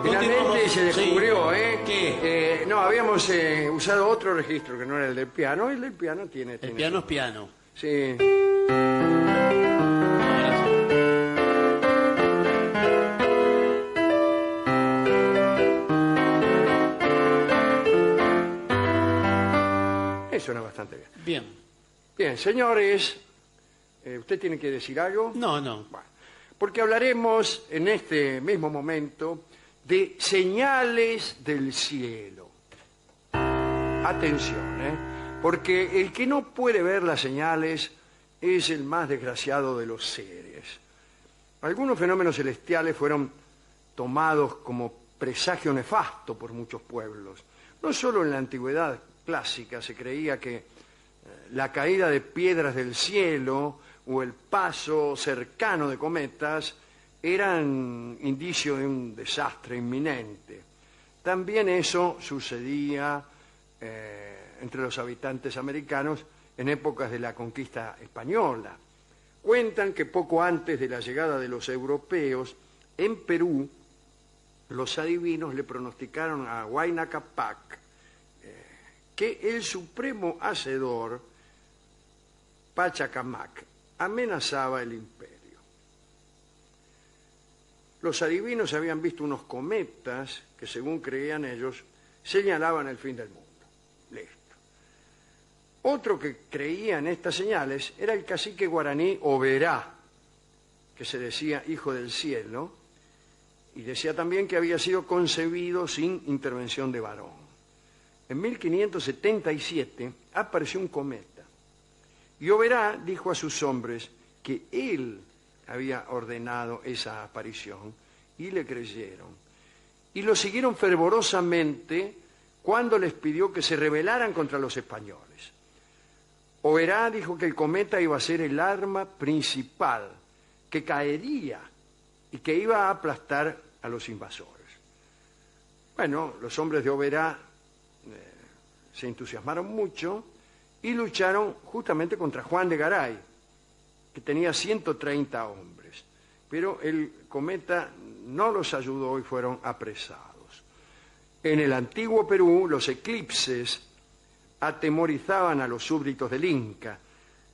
Finalmente se descubrió, Sí. ¿eh? ¿Qué? No, habíamos usado otro registro que no era el del piano. El del piano tiene... El piano es piano. Sí. Ahora sí. Suena bastante bien. Bien. Bien, señores, ¿usted tiene que decir algo? No, no. Bueno, porque hablaremos en este mismo momento de señales del cielo. Atención, porque el que no puede ver las señales es el más desgraciado de los seres. Algunos fenómenos celestiales fueron tomados como presagio nefasto por muchos pueblos. No solo en la antigüedad clásica se creía que la caída de piedras del cielo o el paso cercano de cometas eran indicio de un desastre inminente. También eso sucedía entre los habitantes americanos en épocas de la conquista española. Cuentan que poco antes de la llegada de los europeos, en Perú, los adivinos le pronosticaron a Huayna Cápac que el supremo hacedor, Pachacamac, amenazaba el imperio. Los adivinos habían visto unos cometas que, según creían ellos, señalaban el fin del mundo. Listo. Otro que creía en estas señales era el cacique guaraní Oberá, que se decía hijo del cielo, y decía también que había sido concebido sin intervención de varón. En 1577 apareció un cometa y Oberá dijo a sus hombres que él había ordenado esa aparición y le creyeron. Y lo siguieron fervorosamente cuando les pidió que se rebelaran contra los españoles. Oberá dijo que el cometa iba a ser el arma principal, que caería y que iba a aplastar a los invasores. Bueno, los hombres de Oberá se entusiasmaron mucho y lucharon justamente contra Juan de Garay, que tenía 130 hombres. Pero el cometa no los ayudó y fueron apresados. En el antiguo Perú, los eclipses atemorizaban a los súbditos del Inca.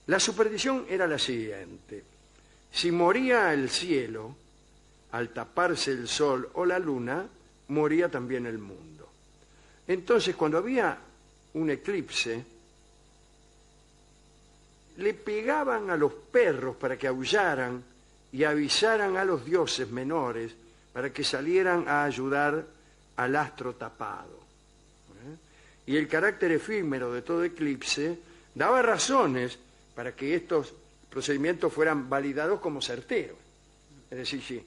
La superstición era la siguiente: si moría el cielo, al taparse el sol o la luna, moría también el mundo. Entonces, cuando había un eclipse, le pegaban a los perros para que aullaran y avisaran a los dioses menores para que salieran a ayudar al astro tapado. Y el carácter efímero de todo eclipse daba razones para que estos procedimientos fueran validados como certeros. Es decir, si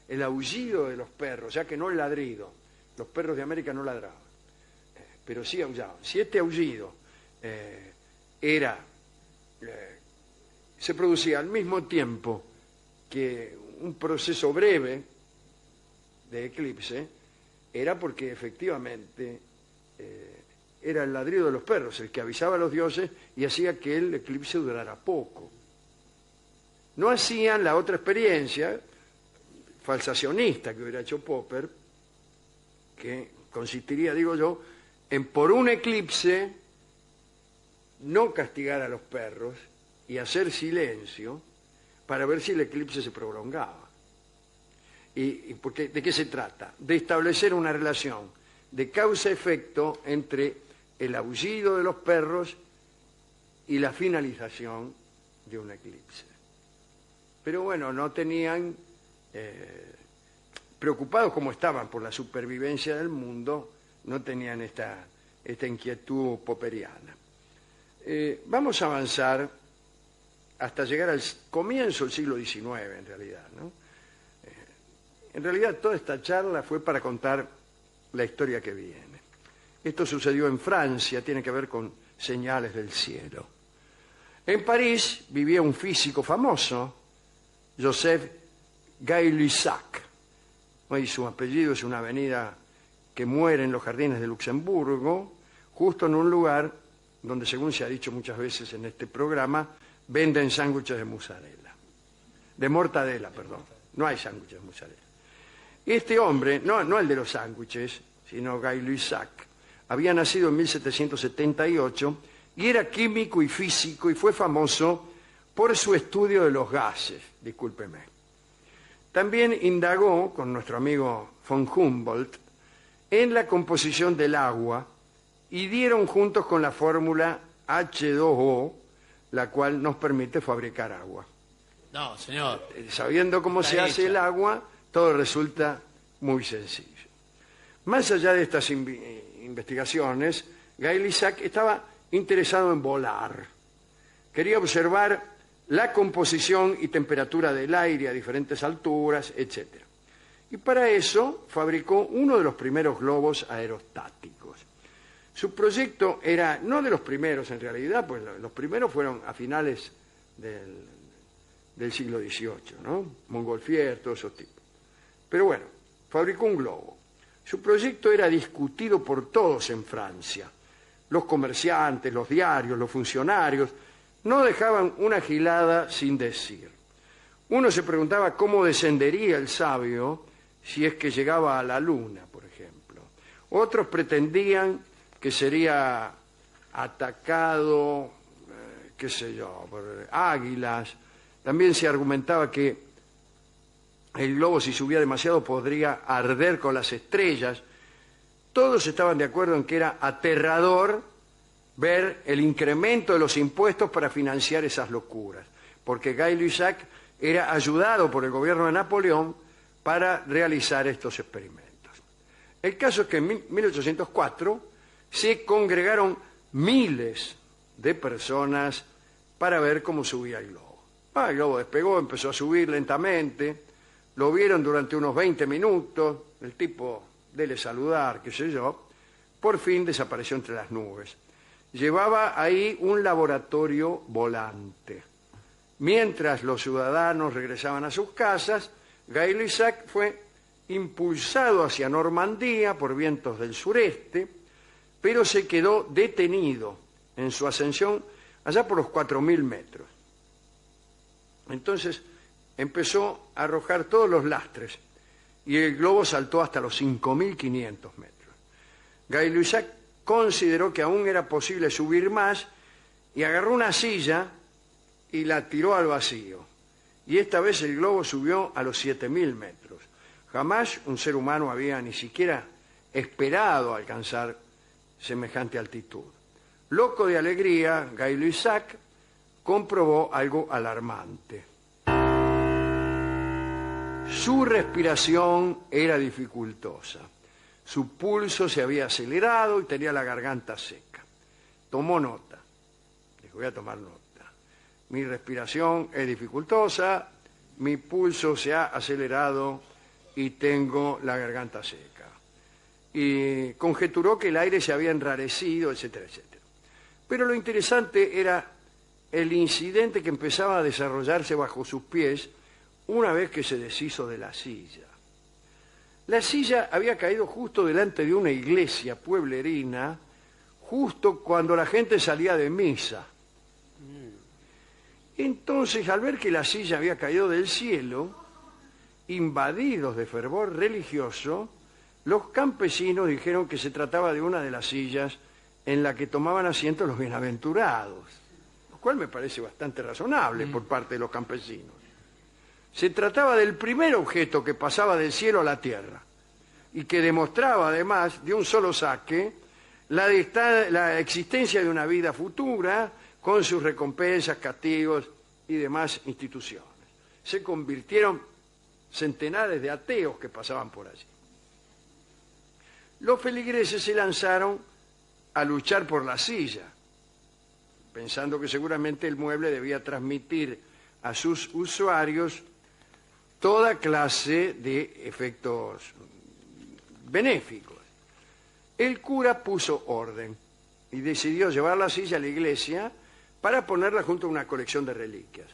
el aullido de los perros, ya que no el ladrido, los perros de América no ladraban, pero sí aullaban. Si este aullido se producía al mismo tiempo que un proceso breve de eclipse, era porque efectivamente era el ladrido de los perros el que avisaba a los dioses y hacía que el eclipse durara poco. No hacían la otra experiencia falsacionista que hubiera hecho Popper, que consistiría, digo yo, en por un eclipse no castigar a los perros y hacer silencio para ver si el eclipse se prolongaba. Porque, ¿de qué se trata? De establecer una relación de causa-efecto entre el aullido de los perros y la finalización de un eclipse. Pero bueno, no tenían, preocupados como estaban por la supervivencia del mundo, no tenían esta inquietud popperiana. Vamos a avanzar hasta llegar al comienzo del siglo XIX, en realidad, ¿no? En realidad, toda esta charla fue para contar la historia que viene. Esto sucedió en Francia, tiene que ver con señales del cielo. En París vivía un físico famoso, Joseph Gay-Lussac. Hoy su apellido es una avenida que muere en los jardines de Luxemburgo, justo en un lugar donde, según se ha dicho muchas veces en este programa, venden sándwiches de mozzarella. De mortadela, perdón. No hay sándwiches de mozzarella. Este hombre, no el de los sándwiches, sino Guy Lussac, había nacido en 1778 y era químico y físico y fue famoso por su estudio de los gases, discúlpeme. También indagó con nuestro amigo von Humboldt en la composición del agua y dieron juntos con la fórmula H2O, la cual nos permite fabricar agua. No, señor. Sabiendo cómo se hace el agua, todo resulta muy sencillo. Más allá de estas investigaciones, Guy Lussac estaba interesado en volar. Quería observar la composición y temperatura del aire a diferentes alturas, etc. Y para eso fabricó uno de los primeros globos aerostáticos. Su proyecto era, no de los primeros en realidad, pues los primeros fueron a finales del siglo XVIII, ¿no? Montgolfier, todos esos tipos. Pero bueno, fabricó un globo. Su proyecto era discutido por todos en Francia. Los comerciantes, los diarios, los funcionarios, no dejaban una gilada sin decir. Uno se preguntaba cómo descendería el sabio si es que llegaba a la luna, por ejemplo. Otros pretendían que sería atacado, qué sé yo, por águilas. También se argumentaba que el globo, si subía demasiado, podría arder con las estrellas. Todos estaban de acuerdo en que era aterrador ver el incremento de los impuestos para financiar esas locuras, porque Guy Lussac era ayudado por el gobierno de Napoleón para realizar estos experimentos. El caso es que en 1804 se congregaron miles de personas para ver cómo subía el globo. El globo despegó, empezó a subir lentamente, lo vieron durante unos 20 minutos, el tipo dele saludar, qué sé yo, por fin desapareció entre las nubes. Llevaba ahí un laboratorio volante. Mientras los ciudadanos regresaban a sus casas, Guy Lussac fue impulsado hacia Normandía por vientos del sureste, pero se quedó detenido en su ascensión allá por los 4.000 metros. Entonces empezó a arrojar todos los lastres y el globo saltó hasta los 5.500 metros. Guy Lussac consideró que aún era posible subir más y agarró una silla y la tiró al vacío. Y esta vez el globo subió a los 7.000 metros. Jamás un ser humano había ni siquiera esperado alcanzar semejante altitud. Loco de alegría, Guy Lussac comprobó algo alarmante. Su respiración era dificultosa. Su pulso se había acelerado y tenía la garganta seca. Tomó nota. Dijo, voy a tomar nota. Mi respiración es dificultosa, mi pulso se ha acelerado y tengo la garganta seca. Y conjeturó que el aire se había enrarecido, etcétera, etcétera. Pero lo interesante era el incidente que empezaba a desarrollarse bajo sus pies una vez que se deshizo de la silla. La silla había caído justo delante de una iglesia pueblerina, justo cuando la gente salía de misa. Entonces, al ver que la silla había caído del cielo, invadidos de fervor religioso, los campesinos dijeron que se trataba de una de las sillas en la que tomaban asiento los bienaventurados, lo cual me parece bastante razonable por parte de los campesinos. Se trataba del primer objeto que pasaba del cielo a la tierra y que demostraba además de un solo saque la existencia de una vida futura con sus recompensas, castigos y demás instituciones. Se convirtieron centenares de ateos que pasaban por allí. Los feligreses se lanzaron a luchar por la silla, pensando que seguramente el mueble debía transmitir a sus usuarios toda clase de efectos benéficos. El cura puso orden y decidió llevar la silla a la iglesia para ponerla junto a una colección de reliquias.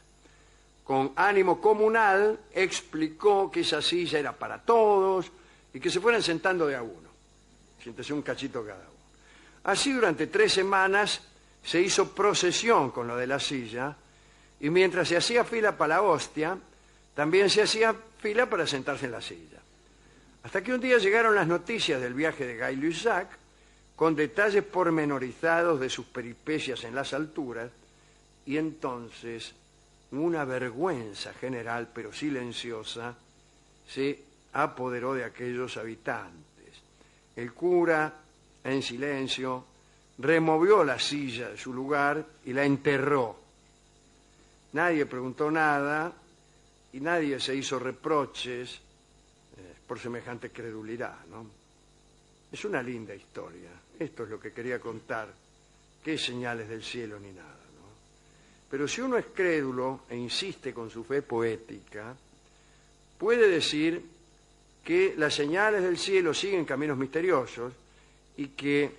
Con ánimo comunal explicó que esa silla era para todos y que se fueran sentando de a uno. Siéntese un cachito cada uno. Así durante 3 semanas se hizo procesión con lo de la silla y mientras se hacía fila para la hostia, también se hacía fila para sentarse en la silla. Hasta que un día llegaron las noticias del viaje de Guy Lussac, con detalles pormenorizados de sus peripecias en las alturas, y entonces una vergüenza general, pero silenciosa, se apoderó de aquellos habitantes. El cura, en silencio, removió la silla de su lugar y la enterró. Nadie preguntó nada y nadie se hizo reproches por semejante credulidad, ¿no? Es una linda historia. Esto es lo que quería contar. Qué señales del cielo ni nada, ¿no? Pero si uno es crédulo e insiste con su fe poética, puede decir que las señales del cielo siguen caminos misteriosos y que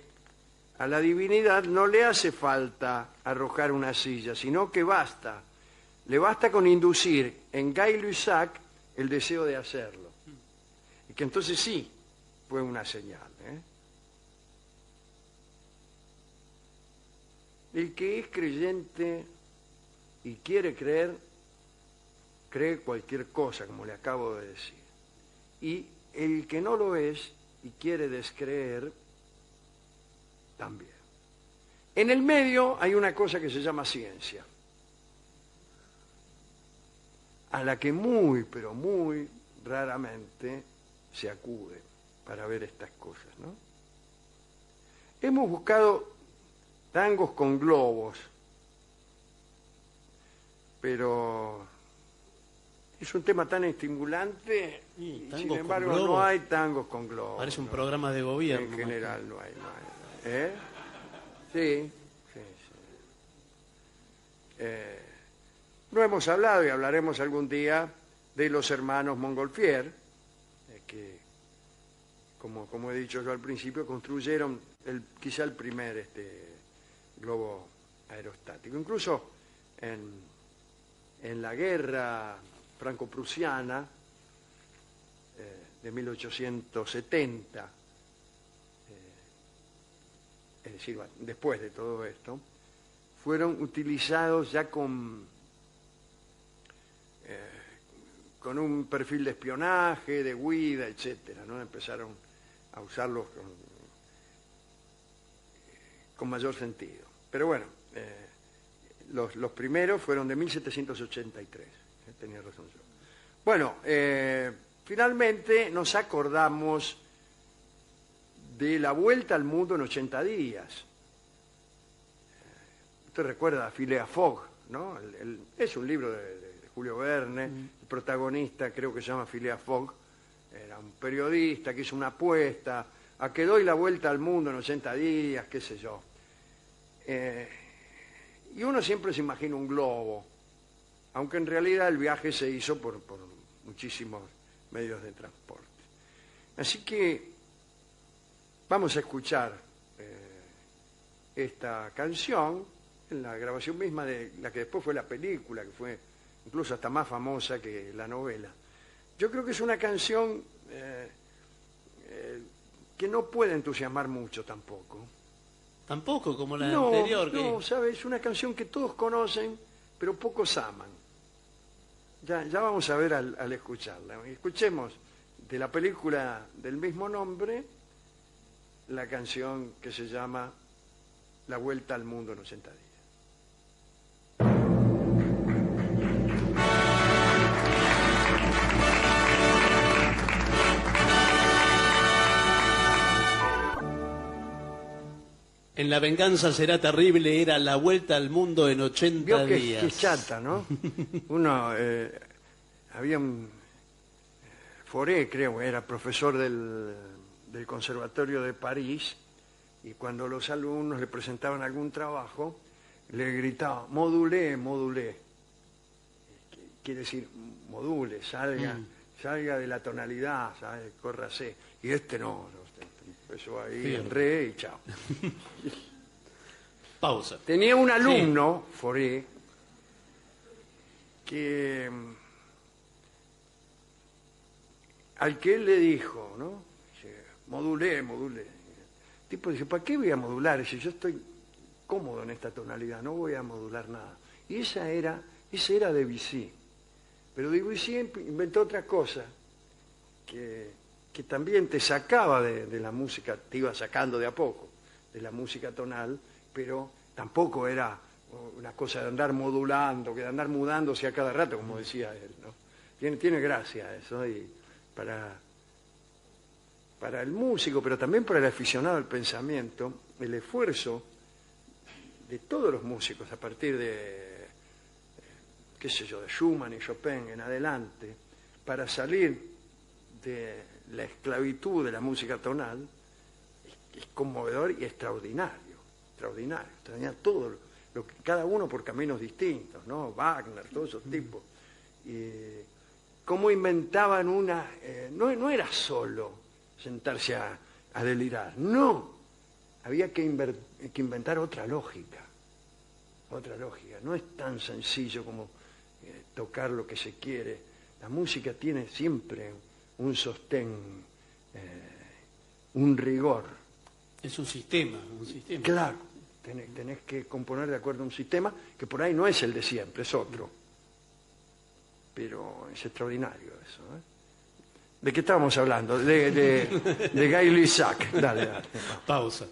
a la divinidad no le hace falta arrojar una silla, sino que le basta con inducir en Guy Lussac el deseo de hacerlo. Y que entonces sí fue una señal, ¿eh? El que es creyente y quiere creer, cree cualquier cosa, como le acabo de decir. Y el que no lo es y quiere descreer, también. En el medio hay una cosa que se llama ciencia, a la que muy, pero muy raramente se acude para ver estas cosas, ¿no? Hemos buscado tangos con globos, pero es un tema tan estimulante y sin embargo no hay tangos con globos. Parece un programa de gobierno. En general no hay. ¿Eh? Sí. No hemos hablado y hablaremos algún día de los hermanos Montgolfier, que, como he dicho yo al principio, construyeron quizá el primer globo aerostático. Incluso en la guerra franco-prusiana de 1870, es decir, después de todo esto, fueron utilizados ya con un perfil de espionaje, de huida, etcétera, ¿no? Empezaron a usarlos con mayor sentido. Pero bueno, los primeros fueron de 1783, tenía razón yo. Bueno, finalmente nos acordamos de la vuelta al mundo en 80 días. Usted recuerda a Phileas Fogg, ¿no? Es un libro de Julio Verne. El protagonista creo que se llama Phileas Fogg. Era un periodista que hizo una apuesta a que doy la vuelta al mundo en 80 días, qué sé yo. Y uno siempre se imagina un globo, aunque en realidad el viaje se hizo por muchísimos medios de transporte. Así que vamos a escuchar esta canción en la grabación misma de la que después fue la película, que fue incluso hasta más famosa que la novela. Yo creo que es una canción que no puede entusiasmar mucho tampoco. Tampoco como la anterior. No, ¿sabes? Es una canción que todos conocen, pero pocos aman. Ya vamos a ver al escucharla. Escuchemos de la película del mismo nombre la canción que se llama La Vuelta al Mundo en 80 días. En La venganza será terrible era La vuelta al mundo en 80 días. Qué chata, ¿no? Uno, había un Fauré, creo, era profesor del Conservatorio de París, y cuando los alumnos le presentaban algún trabajo, le gritaba, modulé, modulé. Quiere decir, module, salga de la tonalidad, ¿sabes? Córrase. Y no, empezó ahí en re y chao. Pausa. Tenía un alumno, sí. Fauré, al que él le dijo, ¿no? Dice, modulé. El tipo dice, ¿para qué voy a modular? Dice, yo estoy cómodo en esta tonalidad, no voy a modular nada. Y ese era Debussy. Pero Debussy inventó otra cosa que que también te sacaba de la música, te iba sacando de a poco de la música tonal, pero tampoco era una cosa de andar modulando, que de andar mudándose a cada rato, como decía él, ¿no? Tiene gracia eso, y para el músico, pero también para el aficionado al pensamiento, el esfuerzo de todos los músicos a partir de, qué sé yo, de Schumann y Chopin en adelante, para salir de la esclavitud de la música tonal, es conmovedor y extraordinario, extraordinario todo lo que cada uno por caminos distintos, ¿no? Wagner, todos esos tipos. Cómo inventaban no era solo sentarse a delirar, no, había que inventar otra lógica, no es tan sencillo como tocar lo que se quiere. La música tiene siempre un sostén, un rigor. Es un sistema. Claro, tenés que componer de acuerdo a un sistema que por ahí no es el de siempre, es otro. Pero es extraordinario eso, ¿eh? ¿De qué estábamos hablando? De Guy Lussac. Dale. Pausa.